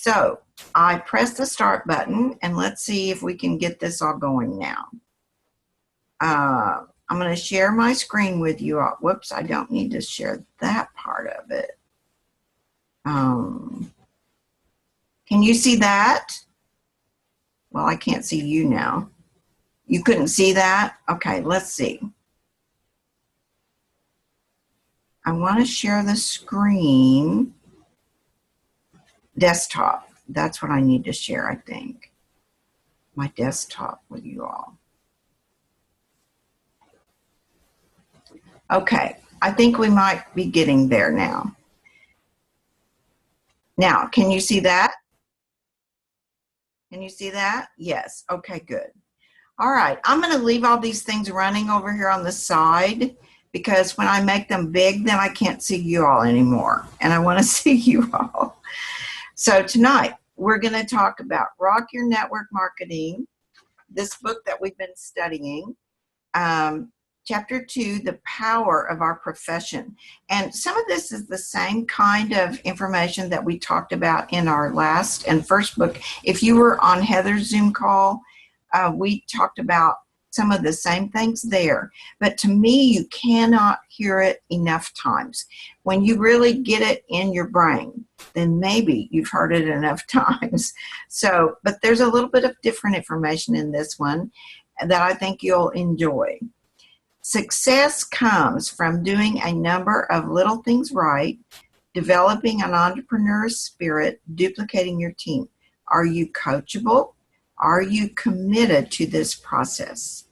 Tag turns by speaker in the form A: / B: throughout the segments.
A: So I press the start button, and let's see if we can get this all going now. I'm going to share my screen with you all. Whoops, I don't need to share that part of it. Can you see that? Well, I can't see you now. You couldn't see that? Okay, let's see. I want to share the screen. Desktop. That's what I need to share, I think. My desktop with you all. Okay, I think we might be getting there now. Now, can you see that? Can you see that? Yes. Okay, good. All right, I'm going to leave all these things running over here on the side because when I make them big, then I can't see you all anymore, and I want to see you all. So tonight, we're going to talk about Rock Your Network Marketing, this book that we've been studying. Chapter 2, The Power of Our Profession. And some of this is the same kind of information that we talked about in our last and first book. If you were on Heather's Zoom call, we talked about some of the same things there. But to me, you cannot hear it enough times. When you really get it in your brain, then maybe you've heard it enough times. So, but there's a little bit of different information in this one that I think you'll enjoy. Success comes from doing a number of little things right, developing an entrepreneur's spirit, duplicating your team. Are you coachable? Are you committed to this process?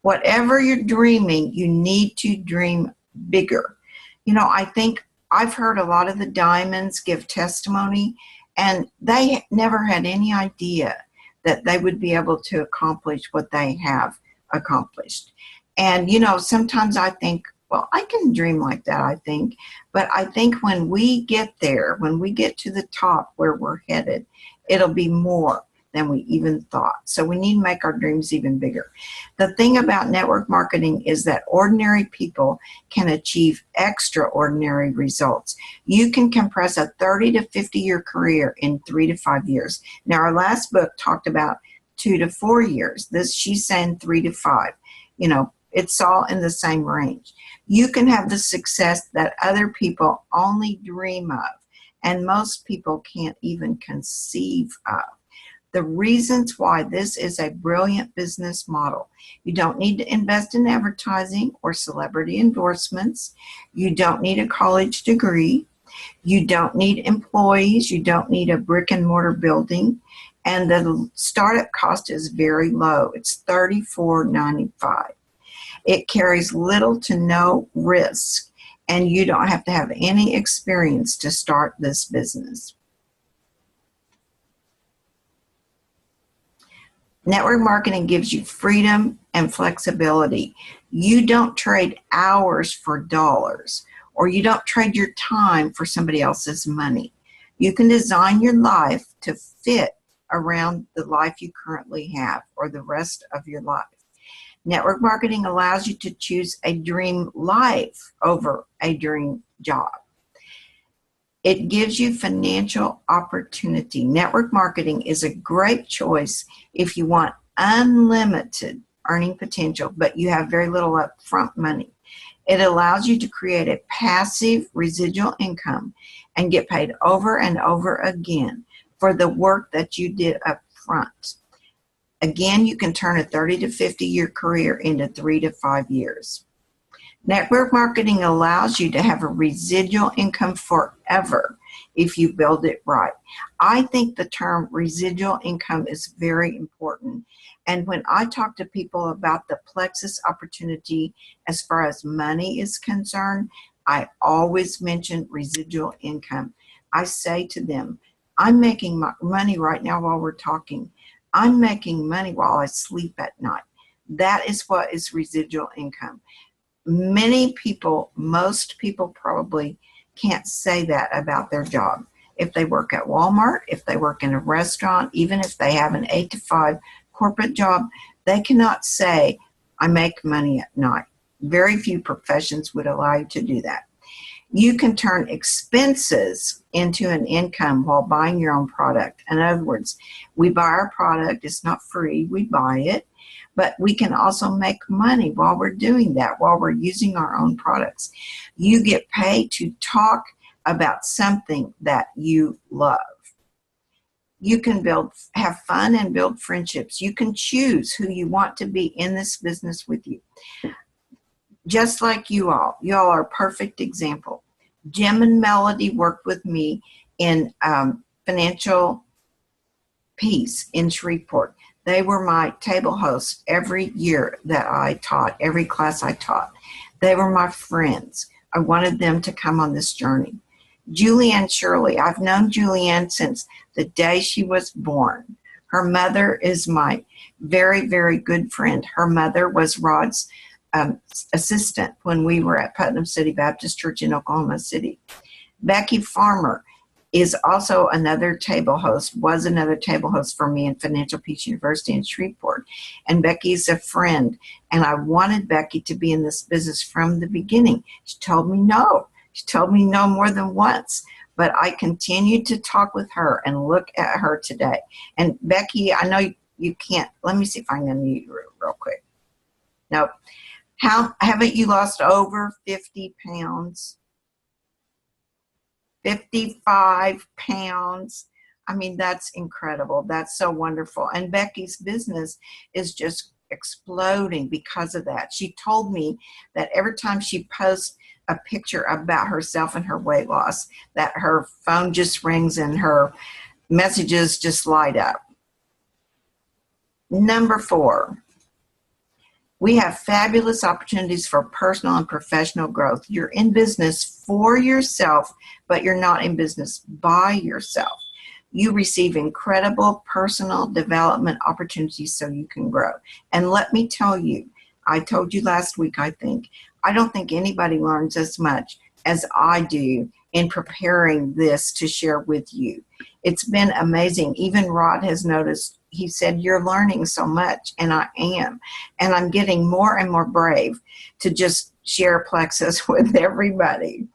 A: Whatever you're dreaming, you need to dream bigger. You know, I think I've heard a lot of the diamonds give testimony, and they never had any idea that they would be able to accomplish what they have accomplished. And, you know, sometimes I think, well, I can dream like that, I think. But I think when we get there, when we get to the top where we're headed, it'll be more than we even thought. So we need to make our dreams even bigger. The thing about network marketing is that ordinary people can achieve extraordinary results. You can compress a 30 to 50 year career in 3 to 5 years. Now, our last book talked about 2 to 4 years. This, she's saying 3 to 5. You know, it's all in the same range. You can have the success that other people only dream of, and most people can't even conceive of. The reasons why this is a brilliant business model. You don't need to invest in advertising or celebrity endorsements. You don't need a college degree. You don't need employees. You don't need a brick and mortar building. And the startup cost is very low. It's $34.95. It carries little to no risk, and you don't have to have any experience to start this business. Network marketing gives you freedom and flexibility. You don't trade hours for dollars, or you don't trade your time for somebody else's money. You can design your life to fit around the life you currently have or the rest of your life. Network marketing allows you to choose a dream life over a dream job. It gives you financial opportunity. Network marketing is a great choice if you want unlimited earning potential, but you have very little upfront money. It allows you to create a passive residual income and get paid over and over again for the work that you did up front. Again, you can turn a 30 to 50 year career into 3 to 5 years. Network marketing allows you to have a residual income forever if you build it right. I think the term residual income is very important. And when I talk to people about the plexus opportunity as far as money is concerned, I always mention residual income. I say to them, I'm making money right now while we're talking. I'm making money while I sleep at night. That is what is residual income. Many people, most people probably can't say that about their job. If they work at Walmart, if they work in a restaurant, even if they have an 8 to 5 corporate job, they cannot say, I make money at night. Very few professions would allow you to do that. You can turn expenses into an income while buying your own product. In other words, we buy our product. It's not free. We buy it. But we can also make money while we're doing that, while we're using our own products. You get paid to talk about something that you love. You can have fun and build friendships. You can choose who you want to be in this business with you. Just like you all are a perfect example. Jim and Melody worked with me in financial peace in Shreveport. They were my table hosts every year that I taught, every class I taught. They were my friends. I wanted them to come on this journey. Julianne Shirley, I've known Julianne since the day she was born. Her mother is my very, very good friend. Her mother was Rod's assistant when we were at Putnam City Baptist Church in Oklahoma City. Becky Farmer is also another table host, was another table host for me in Financial Peace University in Shreveport. And Becky's a friend. And I wanted Becky to be in this business from the beginning. She told me no. She told me no more than once. But I continued to talk with her and look at her today. And Becky, I know you can't. Let me see if I can unmute you real quick. Nope. Haven't you lost over 50 pounds? 55 pounds. I mean, that's incredible. That's so wonderful. And Becky's business is just exploding because of that. She told me that every time she posts a picture about herself and her weight loss, that her phone just rings and her messages just light up. Number 4. We have fabulous opportunities for personal and professional growth. You're in business for yourself, but you're not in business by yourself. You receive incredible personal development opportunities so you can grow. And let me tell you, I told you last week, I don't think anybody learns as much as I do in preparing this to share with you. It's been amazing. Even Rod has noticed. He said, you're learning so much, and I am. And I'm getting more and more brave to just share Plexus with everybody.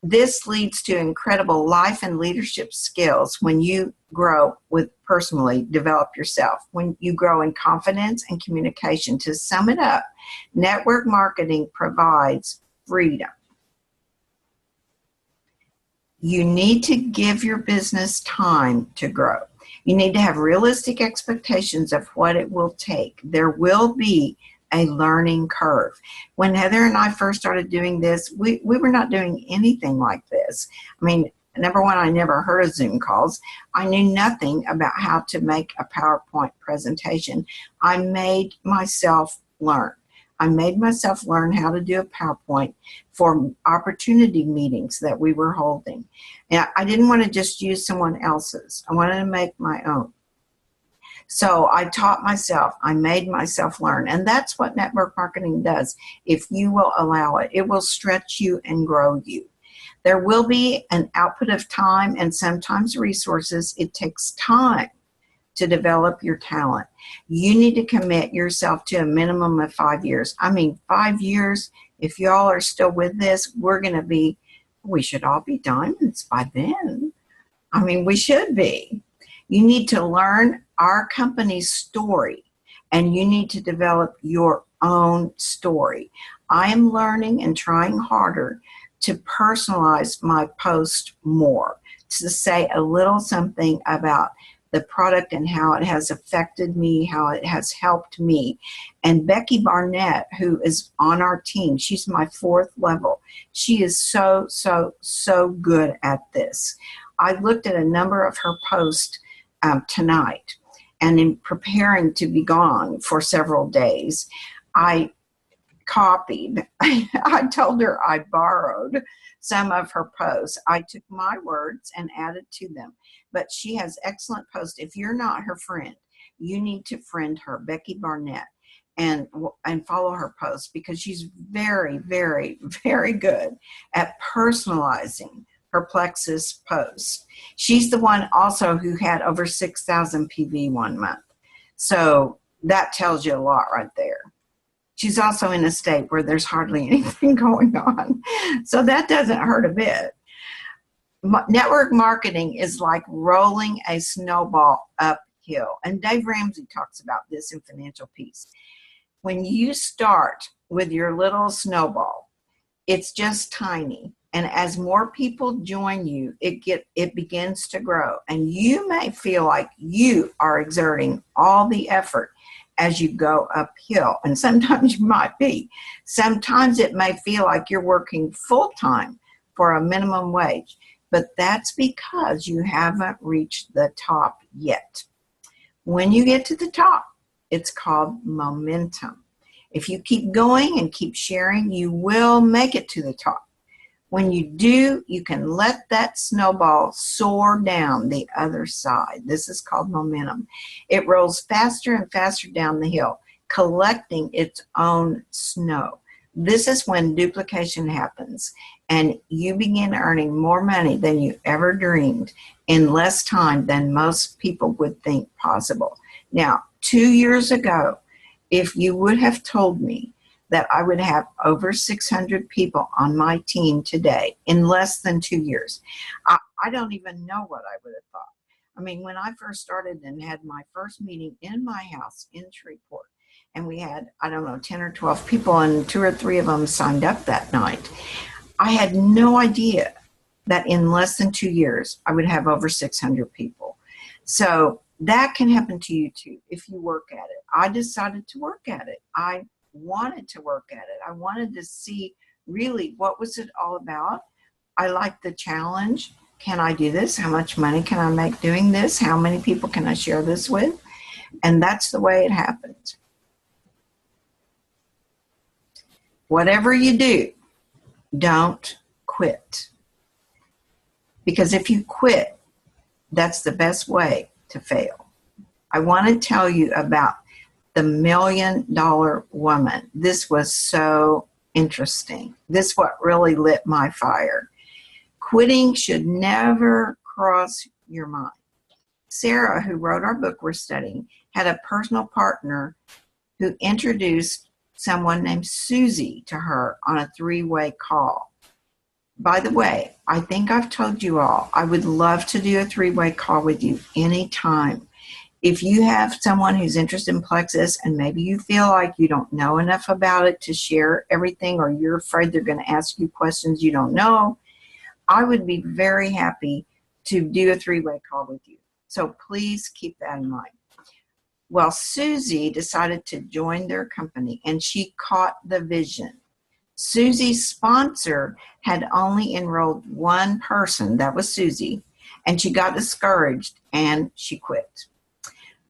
A: This leads to incredible life and leadership skills when you grow with personally develop yourself, when you grow in confidence and communication. To sum it up, network marketing provides freedom. You need to give your business time to grow. You need to have realistic expectations of what it will take. There will be a learning curve. When Heather and I first started doing this, we were not doing anything like this. I mean, number one, I never heard of Zoom calls. I knew nothing about how to make a PowerPoint presentation. I made myself learn. I made myself learn how to do a PowerPoint for opportunity meetings that we were holding. And I didn't want to just use someone else's. I wanted to make my own. So I taught myself. I made myself learn. And that's what network marketing does. If you will allow it, it will stretch you and grow you. There will be an output of time and sometimes resources. It takes time to develop your talent. You need to commit yourself to a minimum of 5 years. I mean, 5 years, if y'all are still with this, we should all be diamonds by then. I mean, we should be. You need to learn our company's story, and you need to develop your own story. I am learning and trying harder to personalize my post more, to say a little something about the product and how it has affected me, how it has helped me. And Becky Barnett, who is on our team, she's my 4th level. She is so, so, so good at this. I looked at a number of her posts tonight, and in preparing to be gone for several days, I copied. I told her I borrowed some of her posts. I took my words and added to them. But she has excellent posts. If you're not her friend, you need to friend her, Becky Barnett, and follow her posts, because she's very, very, very good at personalizing her Plexus posts. She's the one also who had over 6,000 PV one month. So that tells you a lot right there. She's also in a state where there's hardly anything going on. So that doesn't hurt a bit. Network marketing is like rolling a snowball uphill. And Dave Ramsey talks about this in Financial Peace. When you start with your little snowball, it's just tiny. And as more people join you, it begins to grow. And you may feel like you are exerting all the effort as you go uphill. And sometimes you might be. Sometimes it may feel like you're working full-time for a minimum wage. But that's because you haven't reached the top yet. When you get to the top, it's called momentum. If you keep going and keep sharing, you will make it to the top. When you do, you can let that snowball soar down the other side. This is called momentum. It rolls faster and faster down the hill, collecting its own snow. This is when duplication happens and you begin earning more money than you ever dreamed in less time than most people would think possible. Now, 2 years ago, if you would have told me that I would have over 600 people on my team today in less than 2 years, I don't even know what I would have thought. I mean, when I first started and had my first meeting in my house in Shreveport, and we had, 10 or 12 people, and 2 or 3 of them signed up that night. I had no idea that in less than 2 years, I would have over 600 people. So that can happen to you too, if you work at it. I decided to work at it. I wanted to work at it. I wanted to see really what was it all about. I liked the challenge. Can I do this? How much money can I make doing this? How many people can I share this with? And that's the way it happened. Whatever you do, don't quit. Because if you quit, that's the best way to fail. I want to tell you about the $1 Million Woman. This was so interesting. This is what really lit my fire. Quitting should never cross your mind. Sarah, who wrote our book we're studying, had a personal partner who introduced someone named Susie to her on a 3-way call. By the way, I think I've told you all, I would love to do a 3-way call with you anytime. If you have someone who's interested in Plexus and maybe you feel like you don't know enough about it to share everything, or you're afraid they're going to ask you questions you don't know, I would be very happy to do a 3-way call with you. So please keep that in mind. Well, Susie decided to join their company, and she caught the vision. Susie's sponsor had only enrolled one person, that was Susie, and she got discouraged and she quit.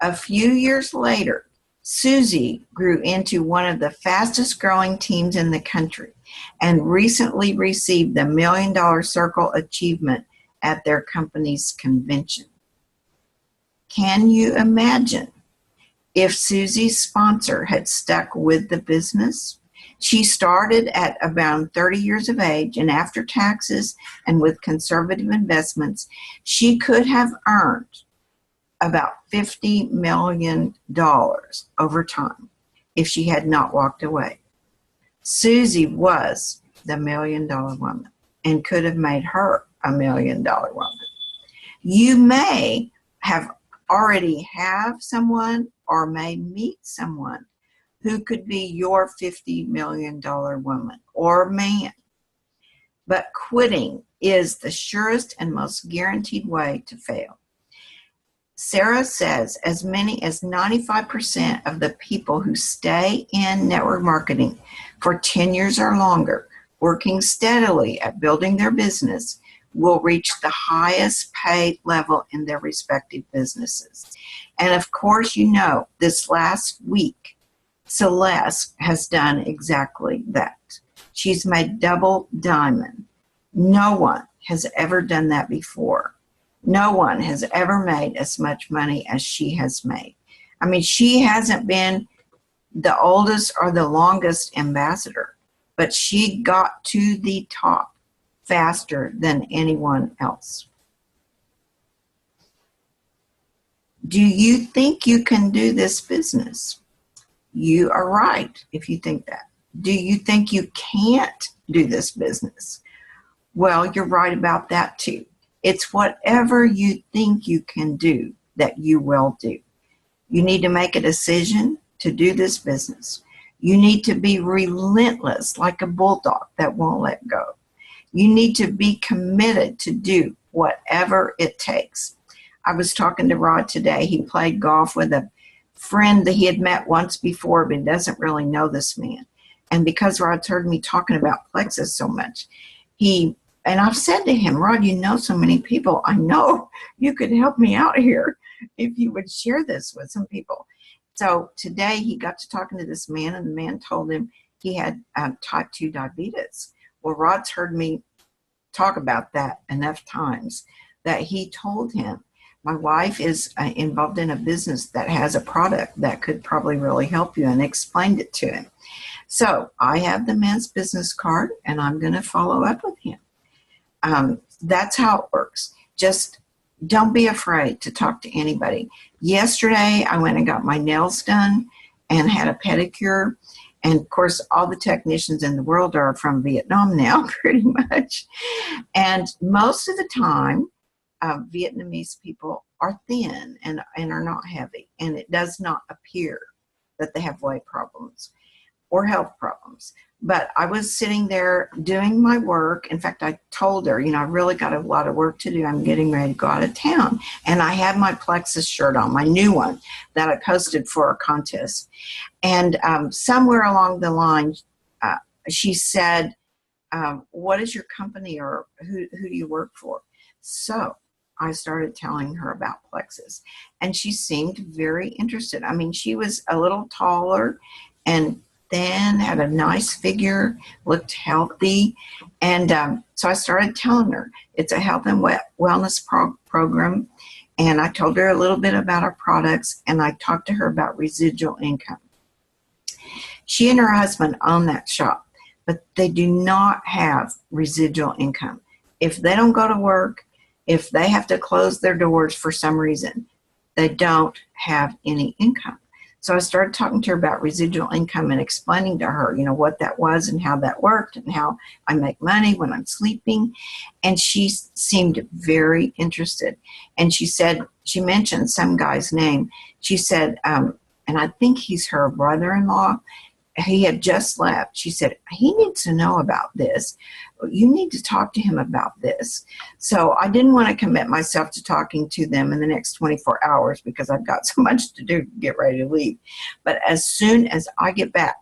A: A few years later, Susie grew into one of the fastest growing teams in the country and recently received the $1 Million Circle achievement at their company's convention. Can you imagine if Susie's sponsor had stuck with the business? She started at around 30 years of age, and after taxes and with conservative investments, she could have earned about $50 million over time if she had not walked away. Susie was the $1 Million Woman and could have made her a $1 Million Woman. You may have already have someone or may meet someone who could be your $50 million woman or man. But quitting is the surest and most guaranteed way to fail. Sarah says as many as 95% of the people who stay in network marketing for 10 years or longer, working steadily at building their business, will reach the highest paid level in their respective businesses. And of course, you know, this last week, Celeste has done exactly that. She's made double diamond. No one has ever done that before. No one has ever made as much money as she has made. I mean, she hasn't been the oldest or the longest ambassador, but she got to the top faster than anyone else. Do you think you can do this business? You are right if you think that. Do you think you can't do this business? Well, you're right about that too. It's whatever you think you can do that you will do. You need to make a decision to do this business. You need to be relentless like a bulldog that won't let go. You need to be committed to do whatever it takes. I was talking to Rod today. He played golf with a friend that he had met once before, but he doesn't really know this man. And because Rod's heard me talking about plexus so much, and I've said to him, Rod, you know so many people. I know you could help me out here if you would share this with some people. So today he got to talking to this man, and the man told him he had type 2 diabetes. Well, Rod's heard me talk about that enough times that he told him, my wife is involved in a business that has a product that could probably really help you, and explained it to him. So I have the man's business card, and I'm going to follow up with him. That's how it works. Just don't be afraid to talk to anybody. Yesterday, I went and got my nails done and had a pedicure. And of course, all the technicians in the world are from Vietnam now, pretty much. And most of the time, Vietnamese people are thin and are not heavy. And it does not appear that they have weight problems or health problems. But I was sitting there doing my work. In fact, I told her, I really got a lot of work to do. I'm getting ready to go out of town. And I had my Plexus shirt on, my new one that I posted for a contest. And somewhere along the line, she said, what is your company, or who do you work for? So I started telling her about Plexus. And she seemed very interested. I mean, she was a little taller and thin, had a nice figure, looked healthy. And so I started telling her it's a health and wellness program. And I told her a little bit about our products, and I talked to her about residual income. She and her husband own that shop, but they do not have residual income. If they don't go to work, if they have to close their doors for some reason, they don't have any income. So I started talking to her about residual income and explaining to her, what that was and how that worked and how I make money when I'm sleeping. And she seemed very interested. And she mentioned some guy's name. She said, and I think he's her brother-in-law. He had just left. She said, he needs to know about this. You need to talk to him about this. So I didn't want to commit myself to talking to them in the next 24 hours because I've got so much to do to get ready to leave. But as soon as I get back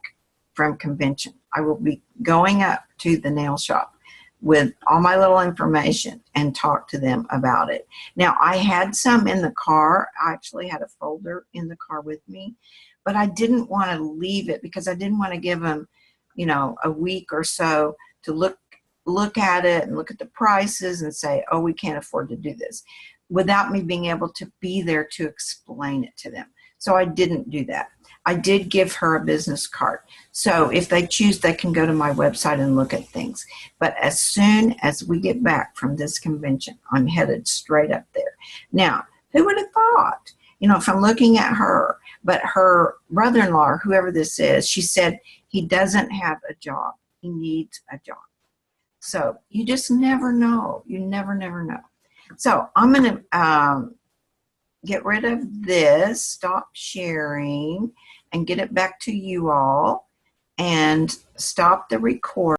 A: from convention, I will be going up to the nail shop with all my little information and talk to them about it. Now, I had some in the car. I actually had a folder in the car with me, but I didn't want to leave it because I didn't want to give them, a week or so to look at it and look at the prices and say, oh, we can't afford to do this, without me being able to be there to explain it to them. So I didn't do that. I did give her a business card. So if they choose, they can go to my website and look at things. But as soon as we get back from this convention, I'm headed straight up there. Now, who would have thought, from looking at her, but her brother-in-law, whoever this is, she said he doesn't have a job. He needs a job. So you just never know. You never know. So I'm going to get rid of this, stop sharing, and get it back to you all, and stop the record.